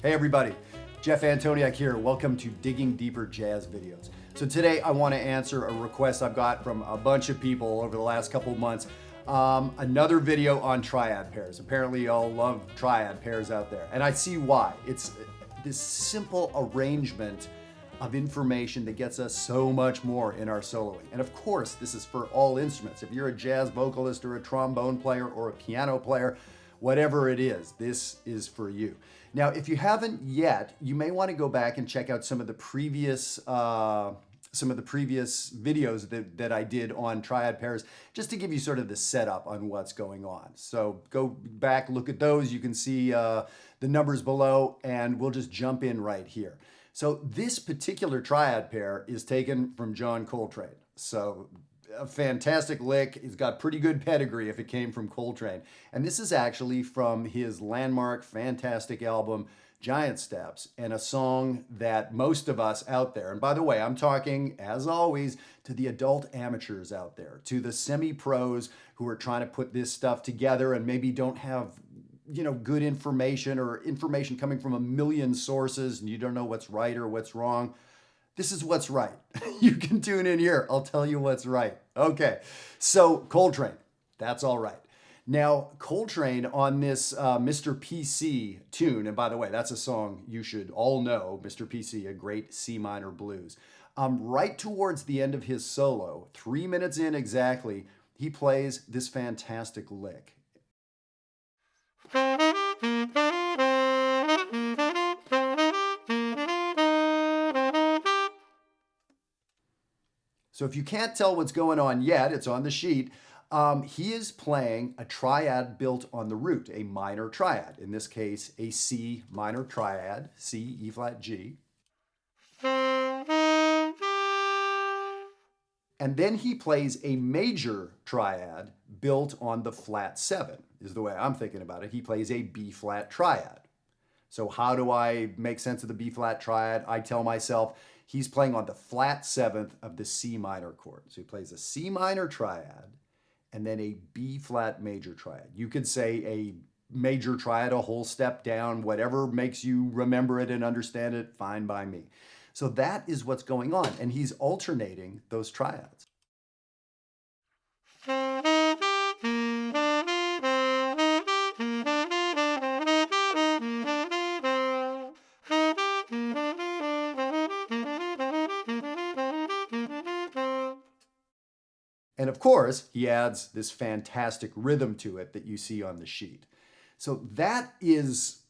Hey everybody, Jeff Antoniuk here. Welcome to Digging Deeper Jazz Videos. So today I want to answer a request I've got from a bunch of people over the last couple of months. Another video on triad pairs. Apparently y'all love triad pairs out there, and I see why. It's this simple arrangement of information that gets us so much more in our soloing. And of course, this is for all instruments. If you're a jazz vocalist or a trombone player or a piano player, whatever it is, this is for you. Now, if you haven't yet, you may want to go back and check out some of the previous videos that I did on triad pairs, just to give you sort of the setup on what's going on. So go back, look at those. You can see the numbers below, and we'll just jump in right here. So this particular triad pair is taken from John Coltrane. So a fantastic lick. It's got pretty good pedigree if it came from Coltrane. And this is actually from his landmark, fantastic album, Giant Steps, and a song that most of us out there, and by the way, I'm talking, as always, to the adult amateurs out there, to the semi-pros who are trying to put this stuff together and maybe don't have good information, or information coming from a million sources and you don't know what's right or what's wrong. This is what's right. You can tune in here. I'll tell you what's right. Okay, so Coltrane, that's all right. Now, Coltrane on this Mr. PC tune, and by the way, that's a song you should all know, Mr. PC, a great C minor blues. Right towards the end of his solo, 3 minutes in exactly, he plays this fantastic lick. So if you can't tell what's going on yet, it's on the sheet. He is playing a triad built on the root, a minor triad. In this case, a C minor triad, C, E flat, G. And then he plays a major triad built on the flat 7, is the way I'm thinking about it. He plays a B flat triad. So how do I make sense of the B flat triad? I tell myself he's playing on the flat 7th of the C minor chord. So he plays a C minor triad and then a B flat major triad. You could say a major triad, a whole step down, whatever makes you remember it and understand it, fine by me. So that is what's going on, and he's alternating those triads. And of course, he adds this fantastic rhythm to it that you see on the sheet. So that is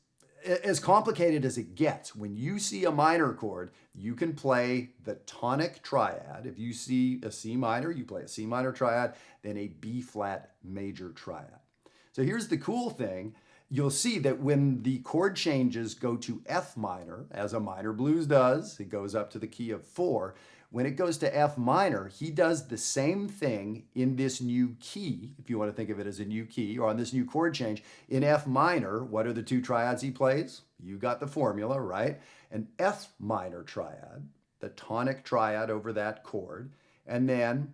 as complicated as it gets. When you see a minor chord, you can play the tonic triad. If you see a C minor, you play a C minor triad, then a B flat major triad. So here's the cool thing. You'll see that when the chord changes go to F minor, as a minor blues does, it goes up to the key of 4. When it goes to F minor, he does the same thing in this new key, if you want to think of it as a new key, or on this new chord change. In F minor, what are the two triads he plays? You got the formula, right? An F minor triad, the tonic triad over that chord, and then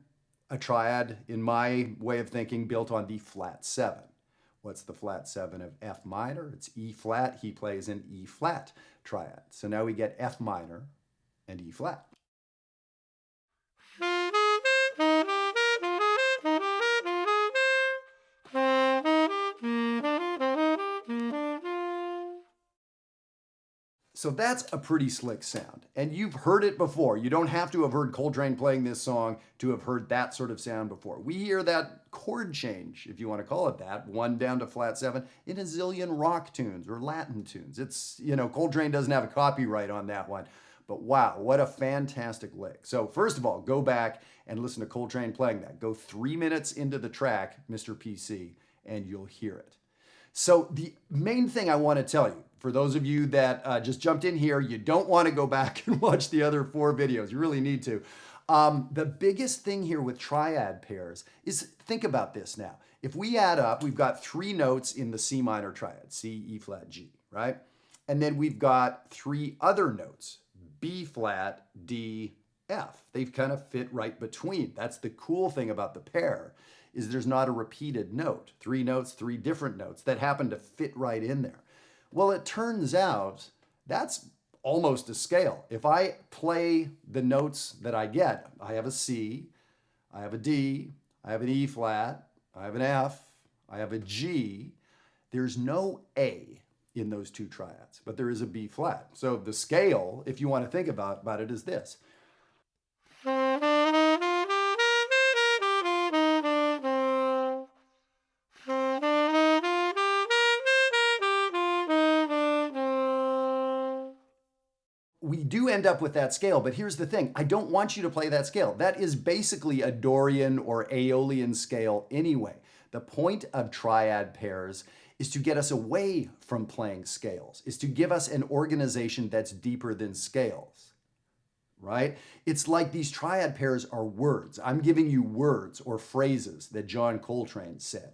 a triad, in my way of thinking, built on the flat 7. What's the flat 7 of F minor? It's E flat. He plays an E flat triad. So now we get F minor and E flat. So that's a pretty slick sound, and you've heard it before. You don't have to have heard Coltrane playing this song to have heard that sort of sound before. We hear that chord change, if you want to call it that, 1 down to flat 7, in a zillion rock tunes or Latin tunes. It's, Coltrane doesn't have a copyright on that one, but wow, what a fantastic lick. So first of all, go back and listen to Coltrane playing that. Go 3 minutes into the track, Mr. PC, and you'll hear it. So the main thing I want to tell you, for those of you that just jumped in here, you don't want to go back and watch the other 4 videos. You really need to. The biggest thing here with triad pairs is, think about this now. If we add up, we've got 3 notes in the C minor triad, C, E flat, G, right? And then we've got 3 other notes, B flat, D, F. They've kind of fit right between. That's the cool thing about the pair, is there's not a repeated note. 3 notes, 3 different notes that happen to fit right in there. Well, it turns out That's almost a scale. If I play the notes that I get, I have a C, I have a D, I have an E flat, I have an F, I have a G. There's no A in those two triads, but there is a B flat. So the scale, if you want to think about it, is this. We do end up with that scale, but here's the thing. I don't want you to play that scale. That is basically a Dorian or Aeolian scale anyway. The point of triad pairs is to get us away from playing scales, is to give us an organization that's deeper than scales, right? It's like these triad pairs are words. I'm giving you words or phrases that John Coltrane said.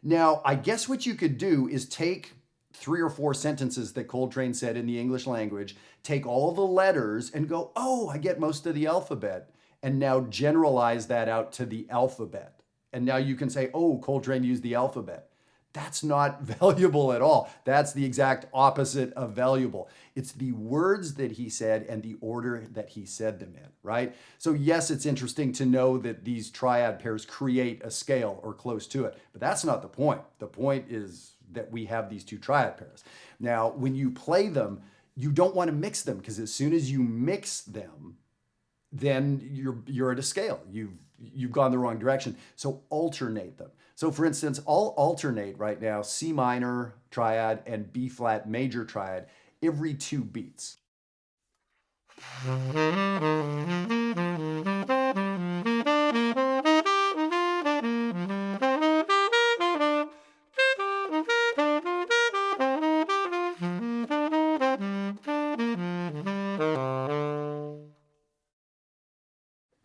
Now, I guess what you could do is take 3 or 4 sentences that Coltrane said in the English language, take all the letters and go, oh, I get most of the alphabet, and now generalize that out to the alphabet. And now you can say, oh, Coltrane used the alphabet. That's not valuable at all. That's the exact opposite of valuable. It's the words that he said and the order that he said them in, right? So yes, it's interesting to know that these triad pairs create a scale or close to it, but that's not the point. The point is that we have these two triad pairs. Now, when you play them, you don't want to mix them, because as soon as you mix them, then you're at a scale. You've gone the wrong direction. So alternate them. So for instance, I'll alternate right now C minor triad and B flat major triad every 2 beats.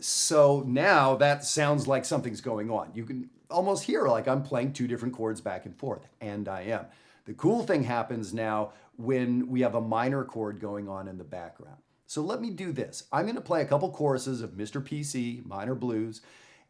So now that sounds like something's going on. You can almost hear like I'm playing 2 different chords back and forth, and I am. The cool thing happens now when we have a minor chord going on in the background. So let me do this. I'm going to play a couple choruses of Mr. PC, minor blues,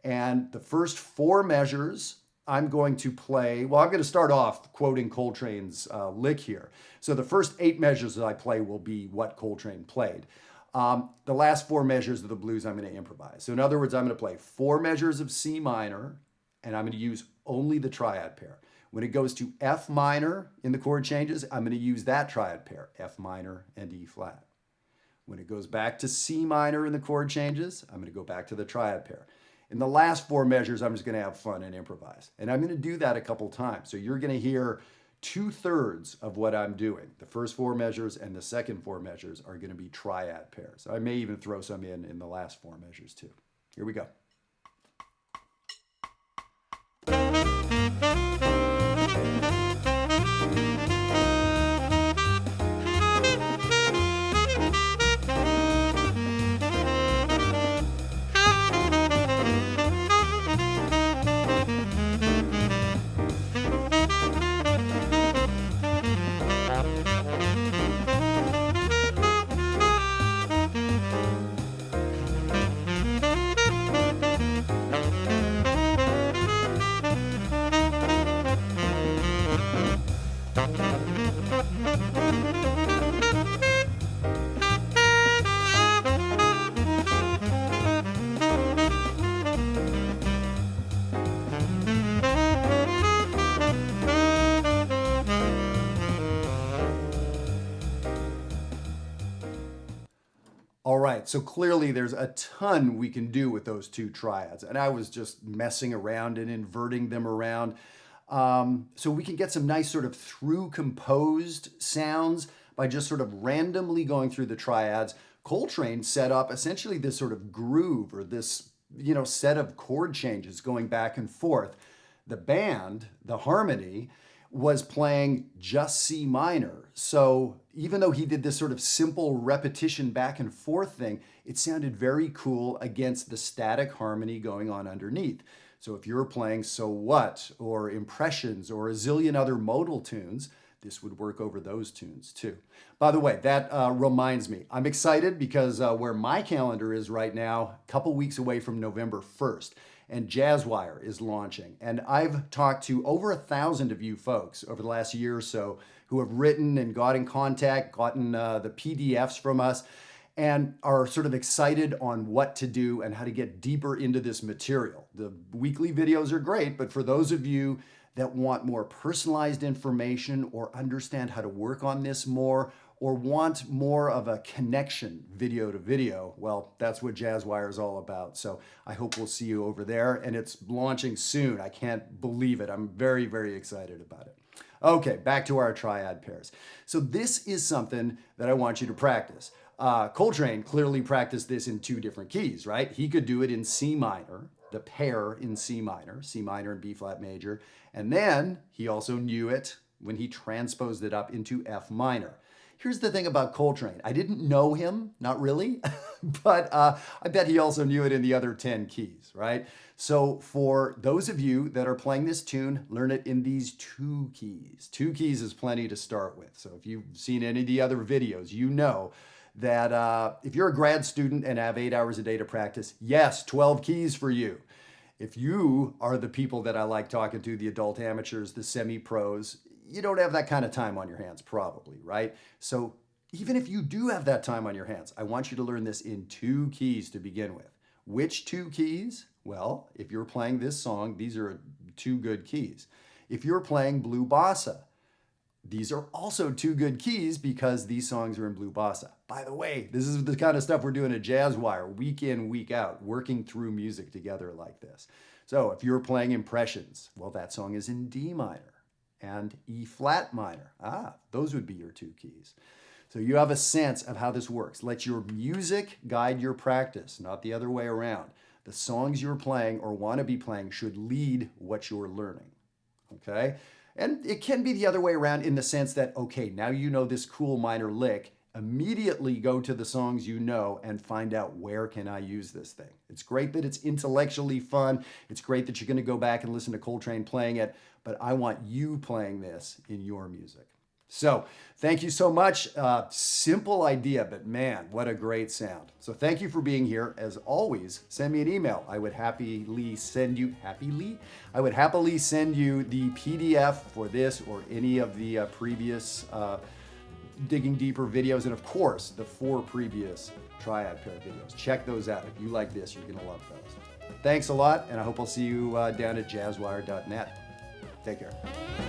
and the first 4 measures I'm going to play, well, I'm going to start off quoting Coltrane's lick here. So the first 8 measures that I play will be what Coltrane played. The last 4 measures of the blues I'm going to improvise. So in other words, I'm going to play 4 measures of C minor, and I'm going to use only the triad pair. When it goes to F minor in the chord changes, I'm going to use that triad pair, F minor and E flat. When it goes back to C minor in the chord changes, I'm going to go back to the triad pair. In the last 4 measures, I'm just going to have fun and improvise. And I'm going to do that a couple times. So you're going to hear 2/3 of what I'm doing. The first 4 measures and the second 4 measures are going to be triad pairs. I may even throw some in the last 4 measures too. Here we go. All right, so clearly there's a ton we can do with those 2 triads, and I was just messing around and inverting them around. So we can get some nice sort of through composed sounds by just sort of randomly going through the triads. Coltrane set up essentially this sort of groove or this, set of chord changes going back and forth. The band, the harmony, was playing just C minor. So even though he did this sort of simple repetition back and forth thing, it sounded very cool against the static harmony going on underneath. So if you're playing So What or Impressions or a zillion other modal tunes, this would work over those tunes too. By the way, that reminds me, I'm excited because where my calendar is right now, a couple weeks away from November 1st, and Jazzwire is launching. And I've talked to over 1,000 of you folks over the last year or so who have written and got in contact, gotten the PDFs from us, and are sort of excited on what to do and how to get deeper into this material. The weekly videos are great, but for those of you that want more personalized information or understand how to work on this more, or want more of a connection video to video, well, that's what Jazzwire is all about. So I hope we'll see you over there, and it's launching soon. I can't believe it. I'm very, very excited about it. Okay, back to our triad pairs. So this is something that I want you to practice. Coltrane clearly practiced this in 2 different keys, right? He could do it in C minor, the pair in C minor and B flat major, and then he also knew it when he transposed it up into F minor. Here's the thing about Coltrane. I didn't know him, not really, but I bet he also knew it in the other 10 keys, right? So for those of you that are playing this tune, learn it in these 2 keys. 2 keys is plenty to start with. So if you've seen any of the other videos, you know that if you're a grad student and have 8 hours a day to practice, yes, 12 keys for you. If you are the people that I like talking to, the adult amateurs, the semi-pros, you don't have that kind of time on your hands, probably, right? So even if you do have that time on your hands, I want you to learn this in 2 keys to begin with. Which 2 keys? Well, if you're playing this song, these are 2 good keys. If you're playing blue bossa, these are also 2 good keys because these songs are in blue bossa. By the way, this is the kind of stuff we're doing at Jazzwire, week in, week out, working through music together like this. So if you're playing Impressions, well, that song is in D minor and E flat minor. Those would be your 2 keys. So you have a sense of how this works. Let your music guide your practice, not the other way around. The songs you're playing or want to be playing should lead what you're learning, okay? And it can be the other way around in the sense that, okay, now you know this cool minor lick, immediately go to the songs you know and find out, where can I use this thing? It's great that it's intellectually fun. It's great that you're going to go back and listen to Coltrane playing it, but I want you playing this in your music. So thank you so much. Simple idea, but man, what a great sound. So thank you for being here. As always, send me an email. I would happily send you the PDF for this or any of the previous Digging Deeper videos, and of course, the 4 previous Triad Pair videos. Check those out. If you like this, you're going to love those. Thanks a lot, and I hope I'll see you down at jazzwire.net. Take care.